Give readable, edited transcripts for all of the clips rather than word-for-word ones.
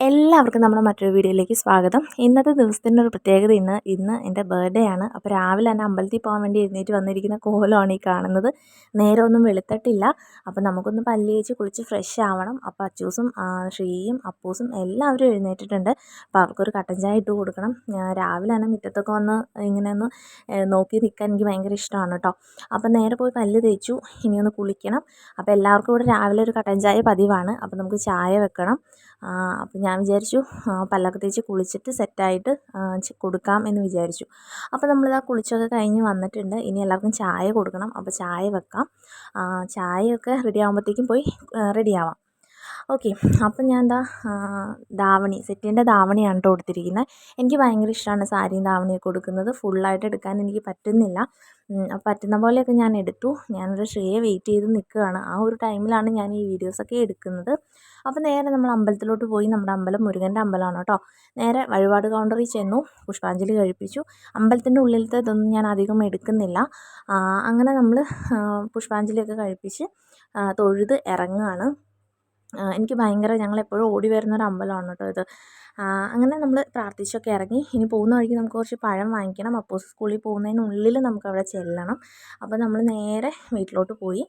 എല്ലാവർക്കും നമ്മുടെ മറ്റൊരു വീഡിയോയിലേക്ക് സ്വാഗതം. ഇന്നത്തെ ദിവസത്തിൻ്റെ ഒരു പ്രത്യേകത ഇന്ന് എൻ്റെ ബർത്ത്ഡേ ആണ്. അപ്പോൾ രാവിലെ തന്നെ അമ്പലത്തിൽ പോകാൻ വേണ്ടി എഴുന്നേറ്റ് വന്നിരിക്കുന്ന കോലമാണ് ഈ കാണുന്നത്. നേരമൊന്നും വെളുത്തിട്ടില്ല. അപ്പോൾ നമുക്കൊന്ന് പല്ല് തേച്ച് കുളിച്ച് ഫ്രഷ് ആവണം. അപ്പോൾ അച്ചൂസും ശ്രീയും അപ്പൂസും എല്ലാവരും എഴുന്നേറ്റിട്ടുണ്ട്. അപ്പോൾ അവർക്കൊരു കട്ടൻ ചായ ഇട്ട് കൊടുക്കണം. രാവിലെ തന്നെ മുറ്റത്തൊക്കെ വന്ന് ഇങ്ങനെ ഒന്ന് നോക്കി നിൽക്കാൻ എനിക്ക് ഭയങ്കര ഇഷ്ടമാണ് കേട്ടോ. അപ്പോൾ നേരെ പോയി പല്ല് തേച്ചു. ഇനിയൊന്ന് കുളിക്കണം. അപ്പോൾ എല്ലാവർക്കും കൂടെ രാവിലെ ഒരു കട്ടൻ ചായ പതിവാണ്. അപ്പോൾ നമുക്ക് ചായ വെക്കണം. അപ്പോൾ ഞാൻ വിചാരിച്ചു പല്ലൊക്കെ തേച്ച് കുളിച്ചിട്ട് സെറ്റായിട്ട് കൊടുക്കാം എന്ന് വിചാരിച്ചു. അപ്പോൾ നമ്മളിതാ കുളിച്ചൊക്കെ കഴിഞ്ഞ് വന്നിട്ടുണ്ട്. ഇനി എല്ലാവർക്കും ചായ കൊടുക്കണം. അപ്പോൾ ചായ വെക്കാം. ചായയൊക്കെ റെഡി ആകുമ്പോഴത്തേക്കും പോയി റെഡിയാവാം. ഓക്കെ. അപ്പം ഞാൻ എന്താ ധാവണി സെറ്റിൻ്റെ ധാവണിയാണ് കേട്ടോ കൊടുത്തിരിക്കുന്നത്. എനിക്ക് ഭയങ്കര ഇഷ്ടമാണ് സാരിയും ധാവണിയൊക്കെ കൊടുക്കുന്നത്. ഫുള്ളായിട്ട് എടുക്കാൻ എനിക്ക് പറ്റുന്നില്ല. പറ്റുന്ന പോലെയൊക്കെ ഞാൻ എടുത്തു. ഞാനൊരു ശ്രീയെ വെയിറ്റ് ചെയ്ത് നിൽക്കുകയാണ്. ആ ഒരു ടൈമിലാണ് ഞാൻ ഈ വീഡിയോസൊക്കെ എടുക്കുന്നത്. അപ്പോൾ നേരെ നമ്മൾ അമ്പലത്തിലോട്ട് പോയി. നമ്മുടെ അമ്പലം മുരുകൻ്റെ അമ്പലമാണ് കേട്ടോ. നേരെ വഴിപാട് കൗണ്ടറിൽ ചെന്നു. പുഷ്പാഞ്ജലി കഴിപ്പിച്ചു. അമ്പലത്തിൻ്റെ ഉള്ളിലത്തെ ഇതൊന്നും ഞാൻ അധികം എടുക്കുന്നില്ല. അങ്ങനെ നമ്മൾ പുഷ്പാഞ്ജലിയൊക്കെ കഴിപ്പിച്ച് തൊഴുത് ഇറങ്ങുകയാണ്. എനിക്ക് ഭയങ്കര ഞങ്ങളെപ്പോഴും ഓടി വരുന്നൊരു അമ്പലമാണ് കേട്ടോ ഇത്. അങ്ങനെ നമ്മൾ പ്രാർത്ഥിച്ചൊക്കെ ഇറങ്ങി. ഇനി പോകുന്ന വഴിക്ക് നമുക്ക് കുറച്ച് പഴം വാങ്ങിക്കണം. അപ്പോസ് സ്കൂളിൽ പോകുന്നതിനുള്ളിൽ നമുക്കവിടെ ചെല്ലണം. അപ്പോൾ നമ്മൾ നേരെ വീട്ടിലോട്ട് പോയി.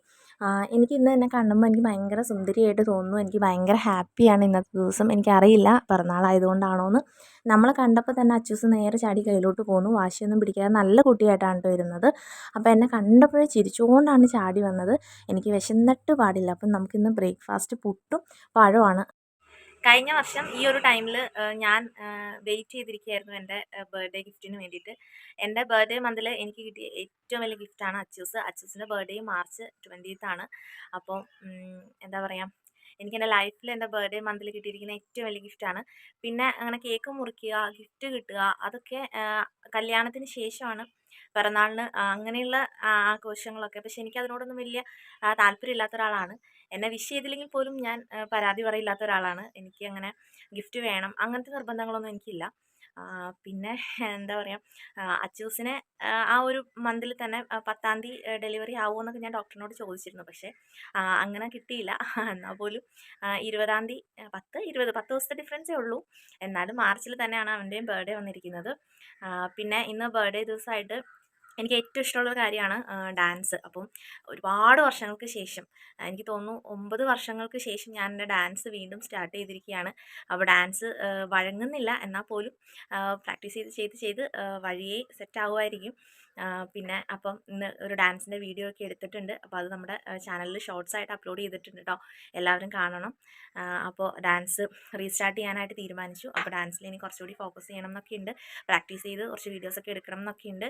എനിക്ക് ഇന്ന് എന്നെ കാണുമ്പോൾ എനിക്ക് ഭയങ്കര സുന്ദരിയായിട്ട് തോന്നുന്നു. എനിക്ക് ഭയങ്കര ഹാപ്പിയാണ് ഇന്നത്തെ ദിവസം. എനിക്കറിയില്ല പിറന്നാളായതുകൊണ്ടാണോ എന്ന്. നമ്മളെ കണ്ടപ്പോൾ തന്നെ അച്ചൂസ് നേരെ ചാടി കയ്യിലോട്ട് പോന്നു. വാശിയൊന്നും പിടിക്കാതെ നല്ല കുട്ടിയായിട്ടാണ് കേട്ടോ വരുന്നത്. അപ്പോൾ എന്നെ കണ്ടപ്പോഴേ ചിരിച്ചുകൊണ്ടാണ് ചാടി വന്നത്. എനിക്ക് വിശന്നിട്ട് പാടില്ല. അപ്പം നമുക്കിന്ന് ബ്രേക്ക്ഫാസ്റ്റ് പുട്ടും പഴമാണ്. കഴിഞ്ഞ വർഷം ഈ ഒരു ടൈമിൽ ഞാൻ വെയിറ്റ് ചെയ്തിരിക്കുകയായിരുന്നു എൻ്റെ ബർത്ത്ഡേ ഗിഫ്റ്റിന് വേണ്ടിയിട്ട്. എൻ്റെ ബർത്ത്ഡേ മന്തിൽ എനിക്ക് കിട്ടിയ ഏറ്റവും വലിയ ഗിഫ്റ്റാണ് അച്ചൂസിൻ്റെ ബർത്ത്ഡേ മാർച്ച് 20th ആണ്. അപ്പോൾ എന്താ പറയുക, എനിക്കെൻ്റെ ലൈഫിൽ എൻ്റെ ബർത്ത്ഡേ മന്തിൽ കിട്ടിയിരിക്കുന്ന ഏറ്റവും വലിയ ഗിഫ്റ്റാണ്. പിന്നെ അങ്ങനെ കേക്ക് മുറിക്കുക, ഗിഫ്റ്റ് കിട്ടുക, അതൊക്കെ കല്യാണത്തിന് ശേഷമാണ്. പിറന്നാളിന് അങ്ങനെയുള്ള ആഘോഷങ്ങളൊക്കെ. പക്ഷെ എനിക്കതിനോടൊന്നും വലിയ താല്പര്യമില്ലാത്ത ഒരാളാണ്. എന്നെ വിഷ് ചെയ്തില്ലെങ്കിൽ പോലും ഞാൻ പരാതി പറയില്ലാത്ത ഒരാളാണ്. എനിക്ക് അങ്ങനെ ഗിഫ്റ്റ് വേണം അങ്ങനത്തെ നിർബന്ധങ്ങളൊന്നും എനിക്കില്ല. പിന്നെ എന്താ പറയുക, അച്ചൂസിനെ ആ ഒരു മന്തിൽ തന്നെ 10ാം തീയതി ഡെലിവറി ആവുമെന്നൊക്കെ ഞാൻ ഡോക്ടറിനോട് ചോദിച്ചിരുന്നു. പക്ഷേ അങ്ങനെ കിട്ടിയില്ല. എന്നാൽ പോലും 20ാം തീയതി 10 ദിവസത്തെ ഡിഫറൻസേ ഉള്ളൂ. എന്നാലും മാർച്ചിൽ തന്നെയാണ് അവൻ്റെയും ബർത്ത്ഡേ വന്നിരിക്കുന്നത്. പിന്നെ ഇന്ന് ബർത്ത്ഡേ ദിവസമായിട്ട് എനിക്ക് ഏറ്റവും ഇഷ്ടമുള്ളൊരു കാര്യമാണ് ഡാൻസ്. അപ്പം ഒരുപാട് വർഷങ്ങൾക്ക് ശേഷം, എനിക്ക് തോന്നുന്നു 9 വർഷങ്ങൾക്ക് ശേഷം ഞാൻ എൻ്റെ ഡാൻസ് വീണ്ടും സ്റ്റാർട്ട് ചെയ്തിരിക്കുകയാണ്. അപ്പോൾ ഡാൻസ് വഴങ്ങുന്നില്ല, എന്നാൽ പോലും പ്രാക്ടീസ് ചെയ്ത് വഴിയേ സെറ്റ് ആകുമായിരിക്കും. പിന്നെ അപ്പം ഇന്ന് ഒരു ഡാൻസിൻ്റെ വീഡിയോ ഒക്കെ എടുത്തിട്ടുണ്ട്. അപ്പോൾ അത് നമ്മുടെ ചാനലിൽ ഷോർട്സ് ആയിട്ട് അപ്ലോഡ് ചെയ്തിട്ടുണ്ട് കേട്ടോ. എല്ലാവരും കാണണം. അപ്പോൾ ഡാൻസ് റീസ്റ്റാർട്ട് ചെയ്യാനായിട്ട് തീരുമാനിച്ചു. അപ്പോൾ ഡാൻസിൽ ഇനി കുറച്ചുകൂടി ഫോക്കസ് ചെയ്യണം എന്നൊക്കെ ഉണ്ട്. പ്രാക്ടീസ് ചെയ്ത് കുറച്ച് വീഡിയോസൊക്കെ എടുക്കണം എന്നൊക്കെ ഉണ്ട്.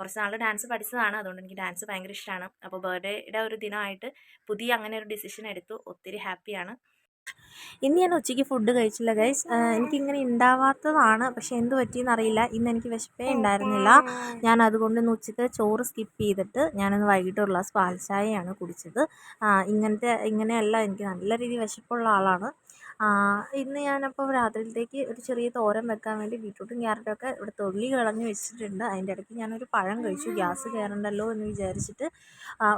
കുറച്ച് നാൾ ഡാൻസ് പഠിച്ചതാണ്. അതുകൊണ്ട് എനിക്ക് ഡാൻസ് ഭയങ്കര ഇഷ്ടമാണ്. അപ്പോൾ ബർത്ത്ഡേയുടെ ഒരു ദിനമായിട്ട് പുതിയ അങ്ങനെ ഒരു ഡിസിഷൻ എടുത്തു. ഒത്തിരി ഹാപ്പിയാണ്. ഇന്ന് ഞാൻ ഉച്ചയ്ക്ക് ഫുഡ് കഴിച്ചില്ല ഗൈസ്. എനിക്കിങ്ങനെ ഉണ്ടാവാത്തതാണ്. പക്ഷേ എന്ത് പറ്റിയെന്ന് അറിയില്ല. ഇന്ന് എനിക്ക് വിശപ്പേ ഉണ്ടായിരുന്നില്ല. ഞാൻ അതുകൊണ്ട് ഇന്ന് ഉച്ചത്തെ ചോറ് സ്കിപ്പ് ചെയ്തിട്ട് ഞാനിന്ന് വൈകിട്ട് ഒരു ഗ്ലാസ് പാൽ ചായയാണ് കുടിച്ചത്. ഇങ്ങനെയല്ല, എനിക്ക് നല്ല രീതിയിൽ വിശപ്പുള്ള ആളാണ്. ഇന്ന് ഞാനപ്പോൾ രാത്രിയിലത്തേക്ക് ഒരു ചെറിയ തോരൻ വെക്കാൻ വേണ്ടി ബീറ്റ്റൂട്ടും ക്യാരറ്റൊക്കെ ഇവിടെ തൊലി കളഞ്ഞ് വെച്ചിട്ടുണ്ട്. അതിൻ്റെ ഇടയ്ക്ക് ഞാനൊരു പഴം കഴിച്ചു. ഗ്യാസ് കയറണ്ടല്ലോ എന്ന് വിചാരിച്ചിട്ട്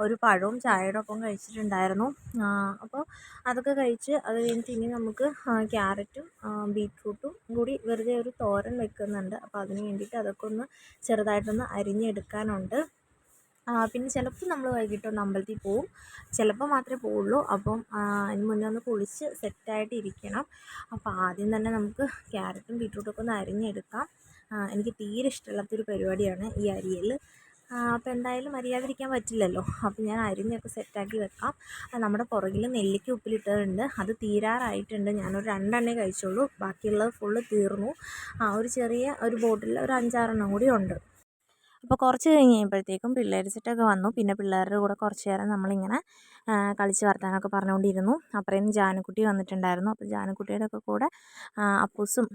ഒരു പഴവും ചായയുടെ ഒപ്പം കഴിച്ചിട്ടുണ്ടായിരുന്നു. അപ്പോൾ അതൊക്കെ കഴിച്ച് അത് കഴിഞ്ഞിട്ട് ഇനി നമുക്ക് ക്യാരറ്റും ബീറ്റ്റൂട്ടും കൂടി വെറുതെ ഒരു തോരൻ വെക്കുന്നുണ്ട്. അപ്പോൾ അതിന് വേണ്ടിയിട്ട് അതൊക്കെ ഒന്ന് ചെറുതായിട്ടൊന്ന് അരിഞ്ഞെടുക്കാനുണ്ട്. പിന്നെ ചിലപ്പോൾ നമ്മൾ വൈകിട്ടൊന്ന് അമ്പലത്തിൽ പോവും. ചിലപ്പോൾ മാത്രമേ പോവുള്ളൂ. അപ്പം അതിന് മുന്നേ ഒന്ന് കുളിച്ച് സെറ്റായിട്ട് ഇരിക്കണം. അപ്പോൾ ആദ്യം തന്നെ നമുക്ക് ക്യാരറ്റും ബീറ്റ്റൂട്ടൊക്കെ ഒന്ന് അരിഞ്ഞെടുക്കാം. എനിക്ക് തീരെ ഇഷ്ടമില്ലാത്തൊരു പരിപാടിയാണ് ഈ അരിയൽ. അപ്പോൾ എന്തായാലും അരിയാതിരിക്കാൻ പറ്റില്ലല്ലോ. അപ്പോൾ ഞാൻ അരിഞ്ഞൊക്കെ സെറ്റാക്കി വെക്കാം. നമ്മുടെ പുറകിൽ നെല്ലിക്ക ഉപ്പിലിട്ടതുണ്ട്. അത് തീരാറായിട്ടുണ്ട്. ഞാനൊരു 2 എണ്ണേ കഴിച്ചുള്ളൂ. ബാക്കിയുള്ളത് ഫുള്ള് തീർന്നു. ഒരു ചെറിയ ഒരു ബോട്ടിൽ ഒരു 5-6 കൂടി ഉണ്ട്. അപ്പോൾ കുറച്ച് കഴിഞ്ഞ് കഴിയുമ്പോഴത്തേക്കും പിള്ളേർ സെറ്റൊക്കെ വന്നു. പിന്നെ പിള്ളേരുടെ കൂടെ കുറച്ച് നേരം നമ്മളിങ്ങനെ കളിച്ച് വർത്താനമൊക്കെ പറഞ്ഞുകൊണ്ടിരുന്നു. അപ്പുറേന്ന് ജാനുക്കുട്ടി വന്നിട്ടുണ്ടായിരുന്നു. അപ്പോൾ ജാനുക്കുട്ടിയുടെ ഒക്കെ കൂടെ അപ്പൂസും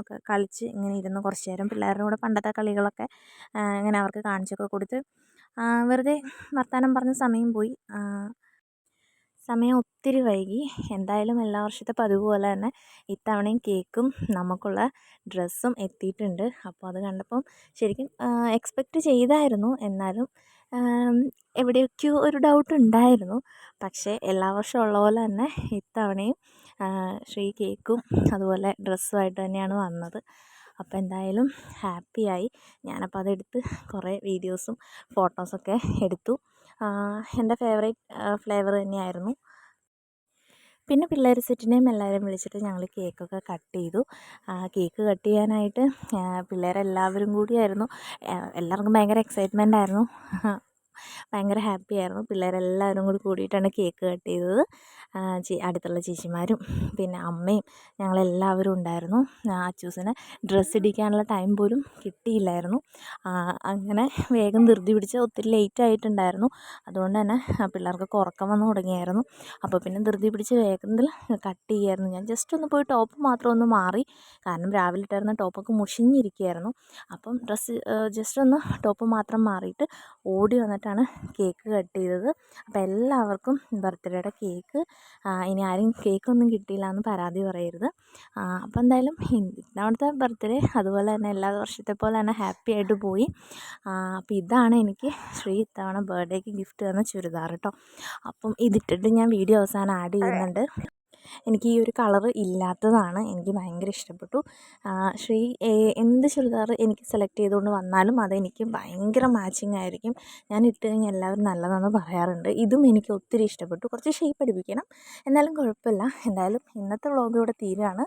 ഒക്കെ കളിച്ച് ഇങ്ങനെ ഇരുന്നു കുറച്ച് നേരം. പിള്ളേരുടെ കൂടെ പണ്ടത്തെ കളികളൊക്കെ ഇങ്ങനെ അവർക്ക് കാണിച്ചൊക്കെ കൊടുത്ത് വെറുതെ വർത്താനം പറഞ്ഞ് സമയം പോയി. സമയം ഒത്തിരി വൈകി. എന്തായാലും എല്ലാ വർഷത്തെ പതിവ് പോലെ തന്നെ ഇത്തവണയും കേക്കും നമുക്കുള്ള ഡ്രസ്സും എത്തിയിട്ടുണ്ട്. അപ്പോൾ അത് കണ്ടപ്പം ശരിക്കും എക്സ്പെക്റ്റ് ചെയ്തായിരുന്നു. എന്നാലും എവിടെയൊക്കെയോ ഒരു ഡൗട്ട് ഉണ്ടായിരുന്നു. പക്ഷേ എല്ലാ വർഷവും ഉള്ള പോലെ തന്നെ ഇത്തവണയും ശ്രീ കേക്കും അതുപോലെ ഡ്രസ്സുമായിട്ട് തന്നെയാണ് വന്നത്. അപ്പോൾ എന്തായാലും ഹാപ്പിയായി. ഞാനപ്പോൾ അതെടുത്ത് കുറേ വീഡിയോസും ഫോട്ടോസൊക്കെ എടുത്തു. എൻ്റെ ഫേവറേറ്റ് ഫ്ലേവർ തന്നെയായിരുന്നു. പിന്നെ പിള്ളേർ സെറ്റിനെയും എല്ലാവരെയും വിളിച്ചിട്ട് ഞങ്ങൾ കേക്കൊക്കെ കട്ട് ചെയ്തു. കേക്ക് കട്ട് ചെയ്യാനായിട്ട് പിള്ളേരെല്ലാവരും കൂടിയായിരുന്നു. എല്ലാവർക്കും ഭയങ്കര എക്സൈറ്റ്മെൻ്റ് ആയിരുന്നു. ഭയങ്കര ഹാപ്പി ആയിരുന്നു. പിള്ളേരെല്ലാവരും കൂടി കൂടിയിട്ടാണ് കേക്ക് കട്ട് ചെയ്തത്. അടുത്തുള്ള ചേച്ചിമാരും പിന്നെ അമ്മയും ഞങ്ങളെല്ലാവരും ഉണ്ടായിരുന്നു. അച്ചൂസിന് ഡ്രസ്സ് ഇടിക്കാനുള്ള ടൈം പോലും കിട്ടിയില്ലായിരുന്നു. അങ്ങനെ വേഗം ധൃതി പിടിച്ച് ഒത്തിരി ലേറ്റ് ആയിട്ടുണ്ടായിരുന്നു. അതുകൊണ്ട് തന്നെ പിള്ളേർക്കൊക്കെ ഉറക്കം വന്നു തുടങ്ങിയായിരുന്നു. അപ്പോൾ പിന്നെ ധൃതി പിടിച്ച് വേഗത്തിൽ കട്ട് ചെയ്യുമായിരുന്നു. ഞാൻ ജസ്റ്റ് ഒന്ന് പോയി ടോപ്പ് മാത്രം ഒന്ന് മാറി. കാരണം രാവിലെ ഇട്ടായിരുന്ന ടോപ്പൊക്കെ മുഷിഞ്ഞിരിക്കുകയായിരുന്നു. അപ്പം ഡ്രസ്സ് ജസ്റ്റ് ഒന്ന് ടോപ്പ് മാത്രം മാറിയിട്ട് ഓടി വന്നിട്ടാണ് കേക്ക് കട്ട് ചെയ്തത്. അപ്പോൾ എല്ലാവർക്കും ബർത്ത്ഡേയുടെ കേക്ക്, ഇനി ആരും കേക്കൊന്നും കിട്ടിയില്ല എന്ന് പരാതി പറയരുത്. അപ്പോൾ എന്തായാലും ഇത്തവണത്തെ ബർത്ത്ഡേ അതുപോലെ തന്നെ എല്ലാ വർഷത്തെ പോലെ തന്നെ ഹാപ്പി ആയിട്ട് പോയി. അപ്പോൾ ഇതാണ് എനിക്ക് ശ്രീ ഇത്തവണ ബർത്ത്ഡേക്ക് ഗിഫ്റ്റ് തന്ന ചുരിദാർ കേട്ടോ. അപ്പം ഇതിട്ടിട്ട് ഞാൻ വീഡിയോ അവസാനം ആഡ് ചെയ്യുന്നുണ്ട്. എനിക്ക് ഈ ഒരു കളറ് ഇല്ലാത്തതാണ് എനിക്ക് ഭയങ്കര ഇഷ്ടപ്പെട്ടു. ശ്രീ എന്ത് ചുരിദാർ എനിക്ക് സെലക്ട് ചെയ്തുകൊണ്ട് വന്നാലും അതെനിക്ക് ഭയങ്കര മാച്ചിങ് ആയിരിക്കും. ഞാൻ ഇട്ട് കഴിഞ്ഞാൽ എല്ലാവരും നല്ലതാണെന്ന് പറയാറുണ്ട്. ഇതും എനിക്ക് ഒത്തിരി ഇഷ്ടപ്പെട്ടു. കുറച്ച് ഷേപ്പ് അടിപ്പിക്കണം, എന്നാലും കുഴപ്പമില്ല. എന്തായാലും ഇന്നത്തെ വ്ളോഗ് ഇവിടെ തീരുകയാണ്.